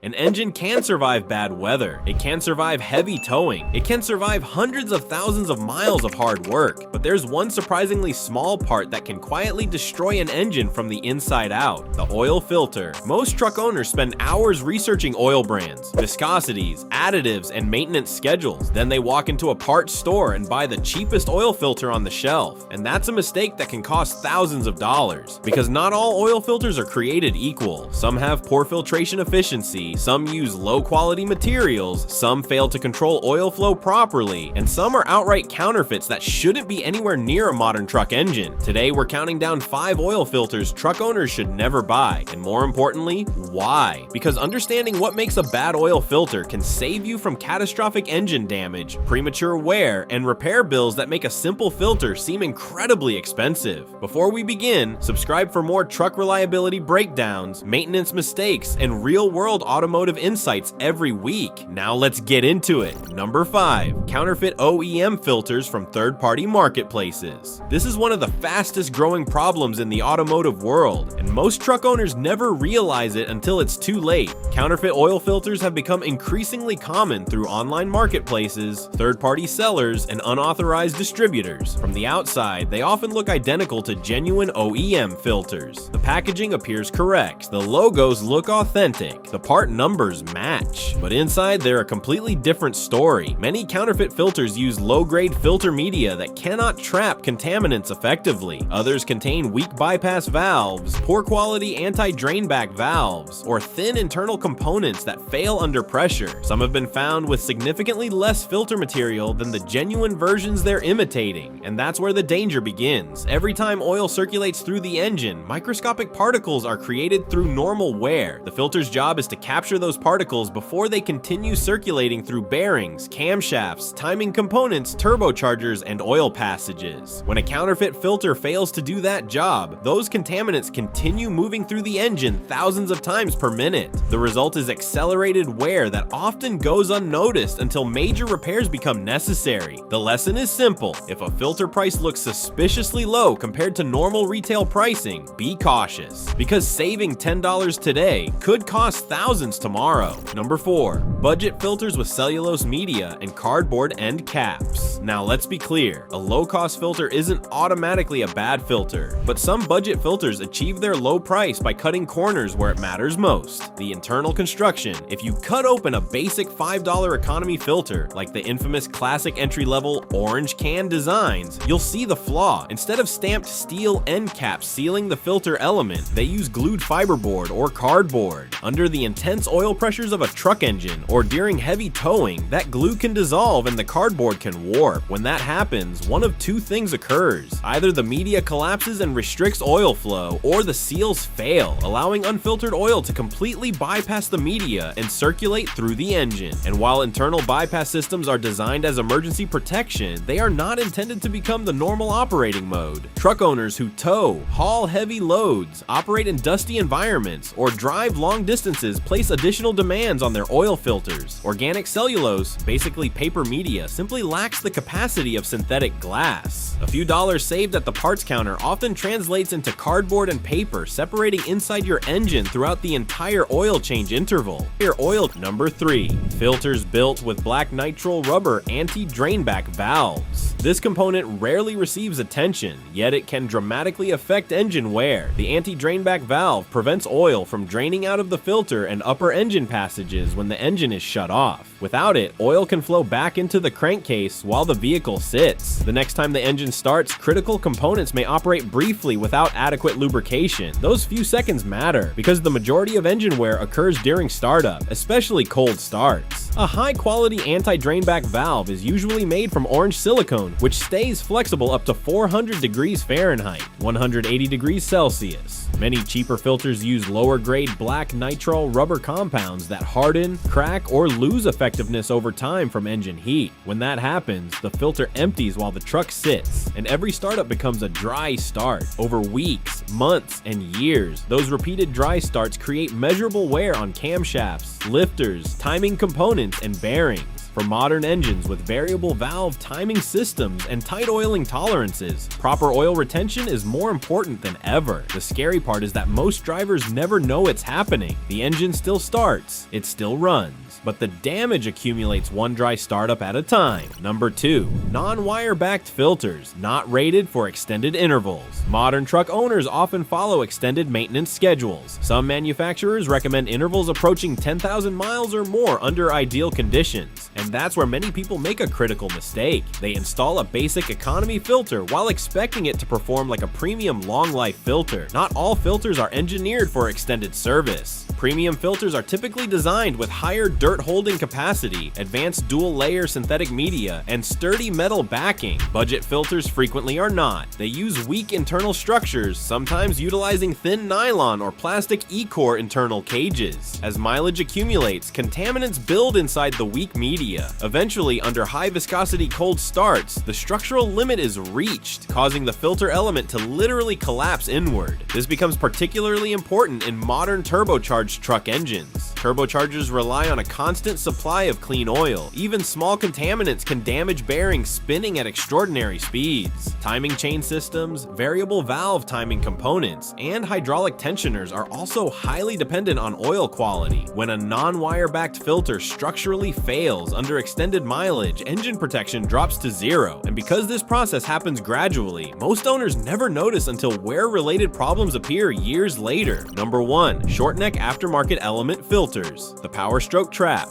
An engine can survive bad weather, it can survive heavy towing, it can survive hundreds of thousands of miles of hard work, but there's one surprisingly small part that can quietly destroy an engine from the inside out: the oil filter. Most truck owners spend hours researching oil brands, viscosities, additives, and maintenance schedules. Then they walk into a parts store and buy the cheapest oil filter on the shelf. And that's a mistake that can cost thousands of dollars, because not all oil filters are created equal. Some have poor filtration efficiency, some use low quality materials, some fail to control oil flow properly, and some are outright counterfeits that shouldn't be anywhere near a modern truck engine. Today we're counting down 5 oil filters truck owners should never buy, and more importantly, why. Because understanding what makes a bad oil filter can save you from catastrophic engine damage, premature wear, and repair bills that make a simple filter seem incredibly expensive. Before we begin, subscribe for more truck reliability breakdowns, maintenance mistakes, and real-world automotive insights every week. Now let's get into it. Number 5. Counterfeit OEM filters from third-party marketplaces. This is one of the fastest growing problems in the automotive world, and most truck owners never realize it until it's too late. Counterfeit oil filters have become increasingly common through online marketplaces, third-party sellers, and unauthorized distributors. From the outside, they often look identical to genuine OEM filters. The packaging appears correct, the logos look authentic, the part numbers match, but inside they're a completely different story. Many counterfeit filters use low-grade filter media that cannot trap contaminants effectively. Others contain weak bypass valves, poor quality anti-drainback valves, or thin internal components that fail under pressure. Some have been found with significantly less filter material than the genuine versions they're imitating, and that's where the danger begins. Every time oil circulates through the engine, microscopic particles are created through normal wear. The filter's job is to capture those particles before they continue circulating through bearings, camshafts, timing components, turbochargers, and oil passages. When a counterfeit filter fails to do that job, those contaminants continue moving through the engine thousands of times per minute. The result is accelerated wear that often goes unnoticed until major repairs become necessary. The lesson is simple: if a filter price looks suspiciously low compared to normal retail pricing, be cautious, because saving $10 today could cost thousands tomorrow. Number 4. Budget filters with cellulose media and cardboard end caps. Now let's be clear, a low-cost filter isn't automatically a bad filter, but some budget filters achieve their low price by cutting corners where it matters most: the internal construction. If you cut open a basic $5 economy filter, like the infamous classic entry-level orange can designs, you'll see the flaw. Instead of stamped steel end caps sealing the filter element, they use glued fiberboard or cardboard. Under the intense oil pressures of a truck engine or during heavy towing, that glue can dissolve and the cardboard can warp. When that happens, one of two things occurs: either the media collapses and restricts oil flow, or the seals fail, allowing unfiltered oil to completely bypass the media and circulate through the engine. And while internal bypass systems are designed as emergency protection, they are not intended to become the normal operating mode. Truck owners who tow, haul heavy loads, operate in dusty environments, or drive long distances place additional demands on their oil filters. Organic cellulose, basically paper media, simply lacks the capacity of synthetic glass. A few dollars saved at the parts counter often translates into cardboard and paper separating inside your engine throughout the entire oil change interval. Your oil. Number 3. Filters built with black nitrile rubber anti-drainback valves. This component rarely receives attention, yet it can dramatically affect engine wear. The anti-drainback valve prevents oil from draining out of the filter and upper engine passages when the engine is shut off. Without it, oil can flow back into the crankcase while the vehicle sits. The next time the engine starts, critical components may operate briefly without adequate lubrication. Those few seconds matter, because the majority of engine wear occurs during startup, especially cold starts. A high-quality anti-drainback valve is usually made from orange silicone, which stays flexible up to 400 degrees Fahrenheit, 180 degrees Celsius. Many cheaper filters use lower-grade black nitrile rubber compounds that harden, crack, or lose effectiveness over time from engine heat. When that happens, the filter empties while the truck sits, and every startup becomes a dry start. Over weeks, months, and years, those repeated dry starts create measurable wear on camshafts, lifters, timing components, and bearings. For modern engines with variable valve timing systems and tight oiling tolerances, proper oil retention is more important than ever. The scary part is that most drivers never know it's happening. The engine still starts, it still runs, but the damage accumulates one dry startup at a time. Number 2. Non-wire backed filters, not rated for extended intervals. Modern truck owners often follow extended maintenance schedules. Some manufacturers recommend intervals approaching 10,000 miles or more under ideal conditions, and that's where many people make a critical mistake. They install a basic economy filter while expecting it to perform like a premium long life filter. Not all filters are engineered for extended service. Premium filters are typically designed with higher dirt holding capacity, advanced dual layer synthetic media, and sturdy metal backing. Budget filters frequently are not. They use weak internal structures, sometimes utilizing thin nylon or plastic E-core internal cages. As mileage accumulates, contaminants build inside the weak media. Eventually, under high viscosity cold starts, the structural limit is reached, causing the filter element to literally collapse inward. This becomes particularly important in modern turbocharged truck engines. Turbochargers rely on a constant supply of clean oil. Even small contaminants can damage bearings spinning at extraordinary speeds. Timing chain systems, variable valve timing components, and hydraulic tensioners are also highly dependent on oil quality. When a non-wire backed filter structurally fails under extended mileage, engine protection drops to zero. And because this process happens gradually, most owners never notice until wear-related problems appear years later. Number 1. Short neck aftermarket element filters. The power stroke trap.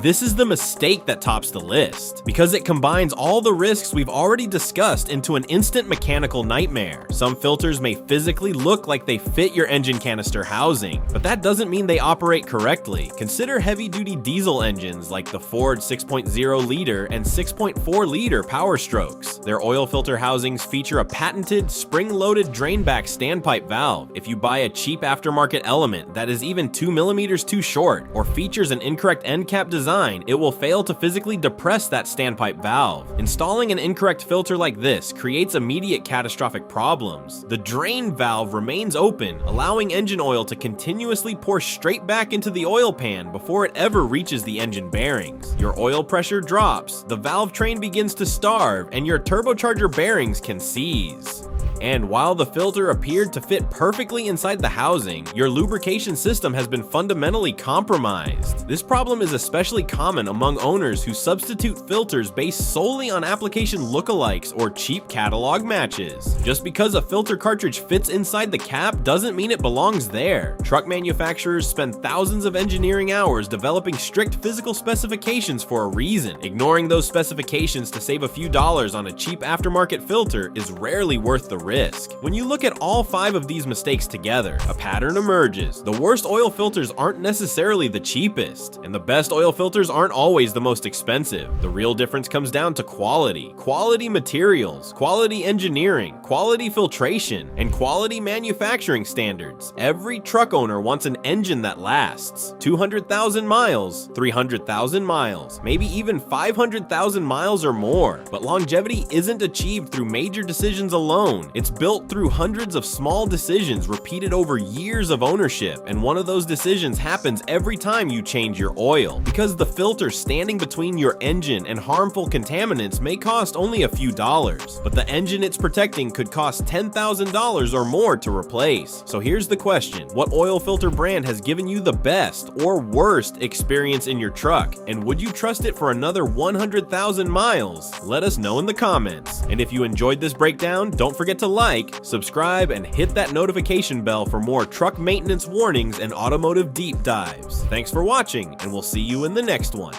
This is the mistake that tops the list, because it combines all the risks we've already discussed into an instant mechanical nightmare. Some filters may physically look like they fit your engine canister housing, but that doesn't mean they operate correctly. Consider heavy-duty diesel engines like the Ford 6.0-liter and 6.4-liter Power Strokes. Their oil filter housings feature a patented spring-loaded drainback standpipe valve. If you buy a cheap aftermarket element that is even 2 millimeters too short or features an incorrect end cap design, it will fail to physically depress that standpipe valve. Installing an incorrect filter like this creates immediate catastrophic problems. The drain valve remains open, allowing engine oil to continuously pour straight back into the oil pan before it ever reaches the engine bearings. Your oil pressure drops, the valve train begins to starve, and your turbocharger bearings can seize. And while the filter appeared to fit perfectly inside the housing, your lubrication system has been fundamentally compromised. This problem is especially common among owners who substitute filters based solely on application lookalikes or cheap catalog matches. Just because a filter cartridge fits inside the cap doesn't mean it belongs there. Truck manufacturers spend thousands of engineering hours developing strict physical specifications for a reason. Ignoring those specifications to save a few dollars on a cheap aftermarket filter is rarely worth the risk. When you look at all 5 of these mistakes together, a pattern emerges. The worst oil filters aren't necessarily the cheapest, and the best oil filters aren't always the most expensive. The real difference comes down to quality. Quality materials, quality engineering, quality filtration, and quality manufacturing standards. Every truck owner wants an engine that lasts 200,000 miles, 300,000 miles, maybe even 500,000 miles or more. But longevity isn't achieved through major decisions alone. It's built through hundreds of small decisions repeated over years of ownership, and one of those decisions happens every time you change your oil. Because the filter standing between your engine and harmful contaminants may cost only a few dollars, but the engine it's protecting could cost $10,000 or more to replace. So here's the question: what oil filter brand has given you the best or worst experience in your truck, and would you trust it for another 100,000 miles? Let us know in the comments. And if you enjoyed this breakdown, don't forget to like, subscribe, and hit that notification bell for more truck maintenance warnings and automotive deep dives. Thanks for watching, and we'll see you in the next one.